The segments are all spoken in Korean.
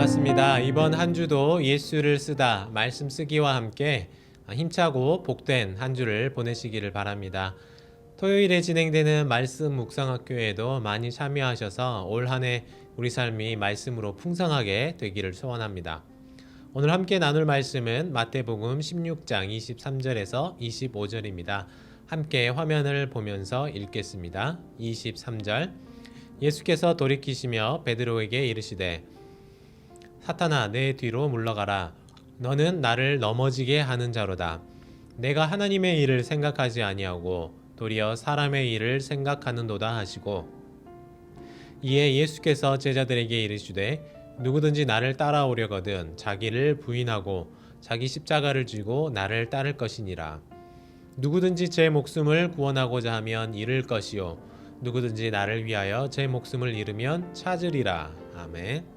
반갑습니다. 이번 한 주도 예수를 쓰다 말씀 쓰기와 함께 힘차고 복된 한 주를 보내시기를 바랍니다. 토요일에 진행되는 말씀 묵상학교에도 많이 참여하셔서 올 한 해 우리 삶이 말씀으로 풍성하게 되기를 소원합니다. 오늘 함께 나눌 말씀은 마태복음 16장 23절에서 25절입니다. 함께 화면을 보면서 읽겠습니다. 23절 예수께서 돌이키시며 베드로에게 이르시되 사탄아 내 뒤로 물러가라. 너는 나를 넘어지게 하는 자로다. 내가 하나님의 일을 생각하지 아니하고 도리어 사람의 일을 생각하는도다 하시고, 이에 예수께서 제자들에게 이르시되 누구든지 나를 따라오려거든 자기를 부인하고 자기 십자가를 지고 나를 따를 것이니라. 누구든지 제 목숨을 구원하고자 하면 잃을 것이요 누구든지 나를 위하여 제 목숨을 잃으면 찾으리라. 아멘.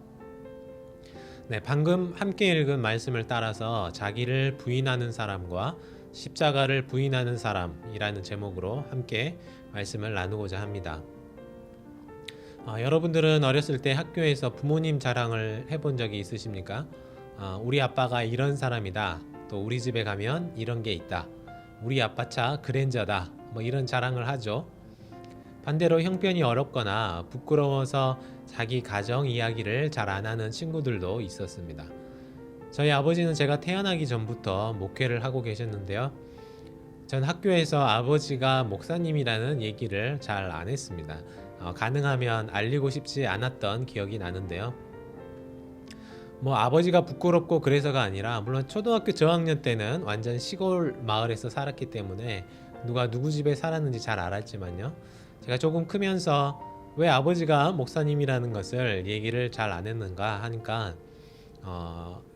네, 방금 함께 읽은 말씀을 따라서 자기를 부인하는 사람과 십자가를 부인하는 사람이라는 제목으로 함께 말씀을 나누고자 합니다. 여러분들은 어렸을 때 학교에서 부모님 자랑을 해본 적이 있으십니까? 우리 아빠가 이런 사람이다. 또 우리 집에 가면 이런 게 있다. 우리 아빠 차 그랜저다. 뭐 이런 자랑을 하죠. 반대로 형편이 어렵거나 부끄러워서 자기 가정 이야기를 잘 안 하는 친구들도 있었습니다. 저희 아버지는 제가 태어나기 전부터 목회를 하고 계셨는데요. 전 학교에서 아버지가 목사님이라는 얘기를 잘 안 했습니다. 가능하면 알리고 싶지 않았던 기억이 나는데요. 아버지가 부끄럽고 그래서가 아니라, 물론 초등학교 저학년 때는 완전 시골 마을에서 살았기 때문에 누가 누구 집에 살았는지 잘 알았지만요. 제가 조금 크면서 왜 아버지가 목사님이라는 것을 얘기를 잘 안 했는가 하니까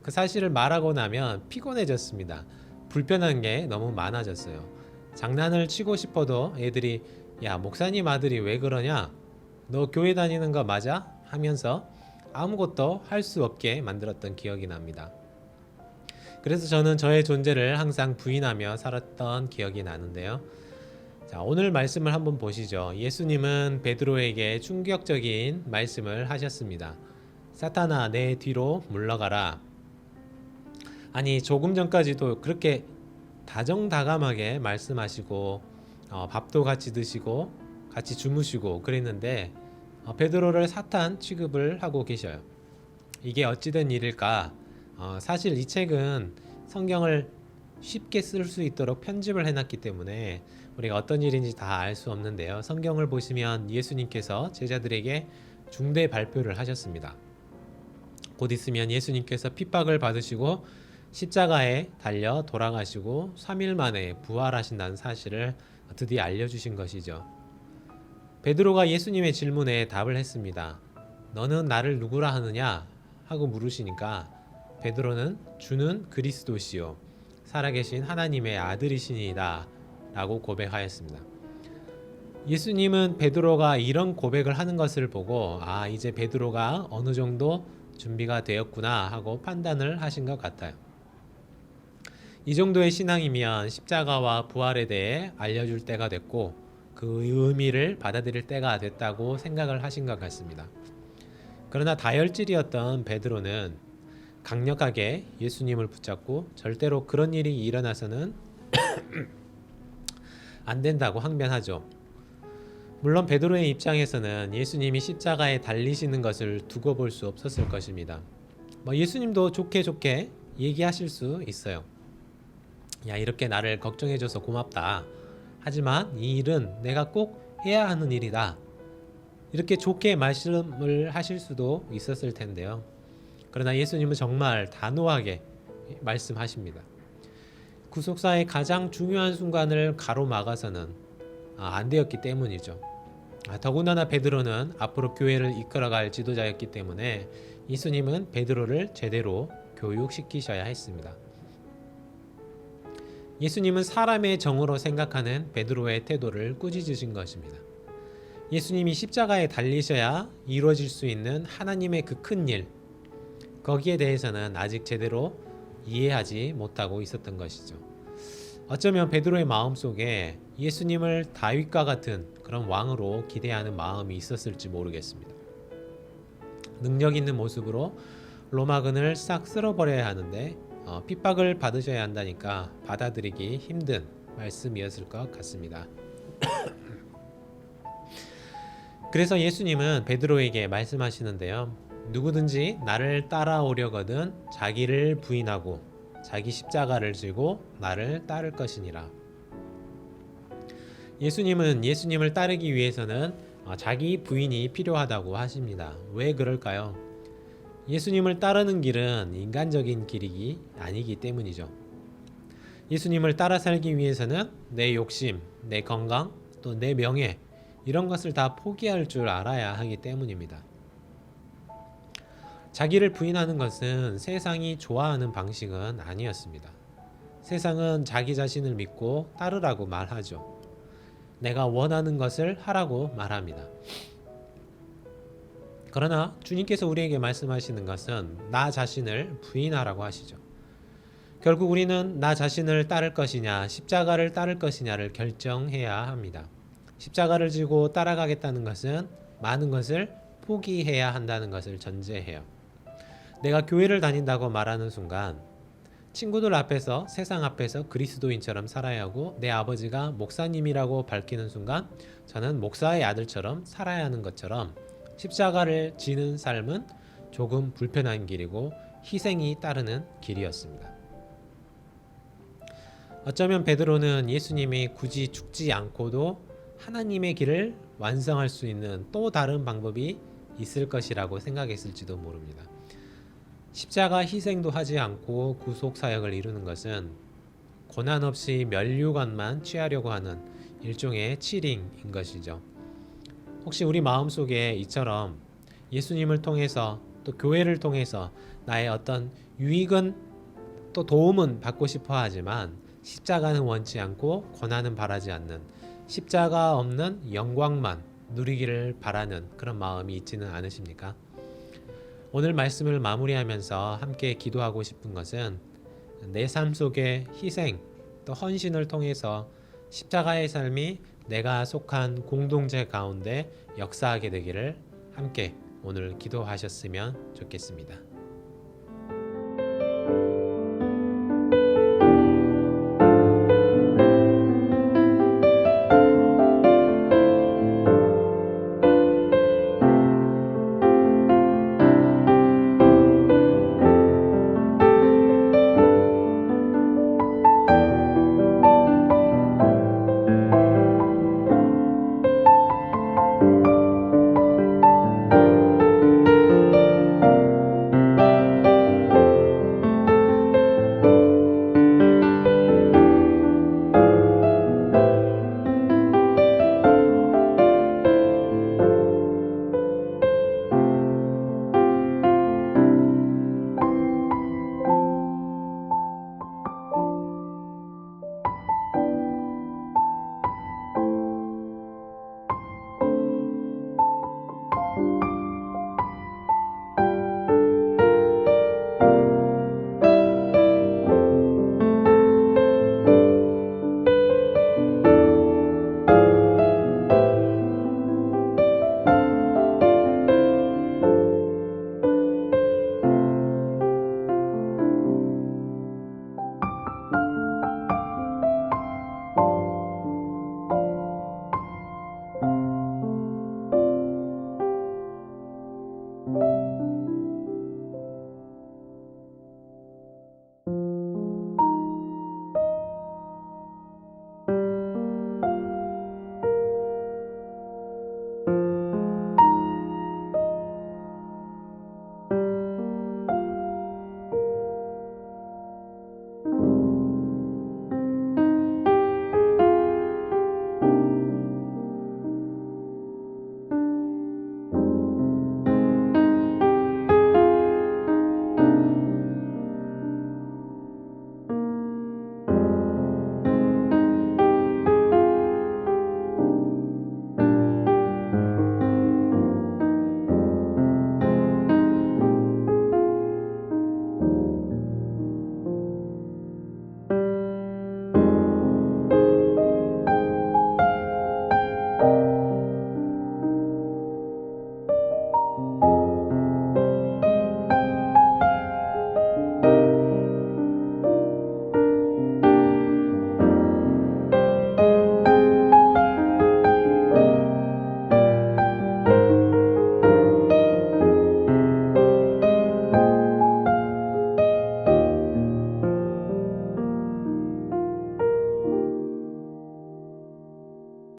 그 사실을 말하고 나면 피곤해졌습니다. 불편한 게 너무 많아졌어요. 장난을 치고 싶어도 애들이 야, 목사님 아들이 왜 그러냐? 너 교회 다니는 거 맞아? 하면서 아무것도 할 수 없게 만들었던 기억이 납니다. 그래서 저는 저의 존재를 항상 부인하며 살았던 기억이 나는데요. 자, 오늘 말씀을 한번 보시죠. 예수님은 베드로에게 충격적인 말씀을 하셨습니다. 사탄아 내 뒤로 물러가라. 아니, 조금 전까지도 그렇게 다정다감하게 말씀하시고 밥도 같이 드시고 같이 주무시고 그랬는데 베드로를 사탄 취급을 하고 계셔요. 이게 어찌된 일일까? 사실 이 책은 성경을 쉽게 쓸 수 있도록 편집을 해놨기 때문에 우리가 어떤 일인지 다 알 수 없는데요. 성경을 보시면 예수님께서 제자들에게 중대 발표를 하셨습니다. 곧 있으면 예수님께서 핍박을 받으시고 십자가에 달려 돌아가시고 3일 만에 부활하신다는 사실을 드디어 알려주신 것이죠. 베드로가 예수님의 질문에 답을 했습니다. 너는 나를 누구라 하느냐? 하고 물으시니까 베드로는 주는 그리스도시요 살아계신 하나님의 아들이시니이다 라고 고백하였습니다. 예수님은 베드로가 이런 고백을 하는 것을 보고 이제 베드로가 어느 정도 준비가 되었구나 하고 판단을 하신 것 같아요. 이 정도의 신앙이면 십자가와 부활에 대해 알려줄 때가 됐고 그 의미를 받아들일 때가 됐다고 생각을 하신 것 같습니다. 그러나 다혈질이었던 베드로는 강력하게 예수님을 붙잡고 절대로 그런 일이 일어나서는 안 된다고 항변하죠. 물론 베드로의 입장에서는 예수님이 십자가에 달리시는 것을 두고 볼 수 없었을 것입니다. 예수님도 좋게 좋게 얘기하실 수 있어요. 야, 이렇게 나를 걱정해줘서 고맙다. 하지만 이 일은 내가 꼭 해야 하는 일이다. 이렇게 좋게 말씀을 하실 수도 있었을 텐데요. 그러나 예수님은 정말 단호하게 말씀하십니다. 구속사의 가장 중요한 순간을 가로막아서는 안 되었기 때문이죠. 더군다나 베드로는 앞으로 교회를 이끌어갈 지도자였기 때문에 예수님은 베드로를 제대로 교육시키셔야 했습니다. 예수님은 사람의 정으로 생각하는 베드로의 태도를 꾸짖으신 것입니다. 예수님이 십자가에 달리셔야 이루어질 수 있는 하나님의 그 큰 일, 거기에 대해서는 아직 제대로 이해하지 못하고 있었던 것이죠. 어쩌면 베드로의 마음속에 예수님을 다윗과 같은 그런 왕으로 기대하는 마음이 있었을지 모르겠습니다. 능력 있는 모습으로 로마근을 싹 쓸어버려야 하는데 핍박을 받으셔야 한다니까 받아들이기 힘든 말씀이었을 것 같습니다. 그래서 예수님은 베드로에게 말씀하시는데요. 누구든지 나를 따라오려거든 자기를 부인하고 자기 십자가를 지고 나를 따를 것이니라. 예수님은 예수님을 따르기 위해서는 자기 부인이 필요하다고 하십니다. 왜 그럴까요? 예수님을 따르는 길은 인간적인 길이 아니기 때문이죠. 예수님을 따라 살기 위해서는 내 욕심, 내 건강, 또 내 명예 이런 것을 다 포기할 줄 알아야 하기 때문입니다. 자기를 부인하는 것은 세상이 좋아하는 방식은 아니었습니다. 세상은 자기 자신을 믿고 따르라고 말하죠. 내가 원하는 것을 하라고 말합니다. 그러나 주님께서 우리에게 말씀하시는 것은 나 자신을 부인하라고 하시죠. 결국 우리는 나 자신을 따를 것이냐, 십자가를 따를 것이냐를 결정해야 합니다. 십자가를 지고 따라가겠다는 것은 많은 것을 포기해야 한다는 것을 전제해요. 내가 교회를 다닌다고 말하는 순간 친구들 앞에서 세상 앞에서 그리스도인처럼 살아야 하고 내 아버지가 목사님이라고 밝히는 순간 저는 목사의 아들처럼 살아야 하는 것처럼 십자가를 지는 삶은 조금 불편한 길이고 희생이 따르는 길이었습니다. 어쩌면 베드로는 예수님이 굳이 죽지 않고도 하나님의 길을 완성할 수 있는 또 다른 방법이 있을 것이라고 생각했을지도 모릅니다. 십자가 희생도 하지 않고 구속 사역을 이루는 것은 고난 없이 면류관만 취하려고 하는 일종의 치링인 것이죠. 혹시 우리 마음속에 이처럼 예수님을 통해서 또 교회를 통해서 나의 어떤 유익은 또 도움은 받고 싶어 하지만 십자가는 원치 않고 고난은 바라지 않는 십자가 없는 영광만 누리기를 바라는 그런 마음이 있지는 않으십니까? 오늘 말씀을 마무리하면서 함께 기도하고 싶은 것은 내 삶 속의 희생 또 헌신을 통해서 십자가의 삶이 내가 속한 공동체 가운데 역사하게 되기를 함께 오늘 기도하셨으면 좋겠습니다.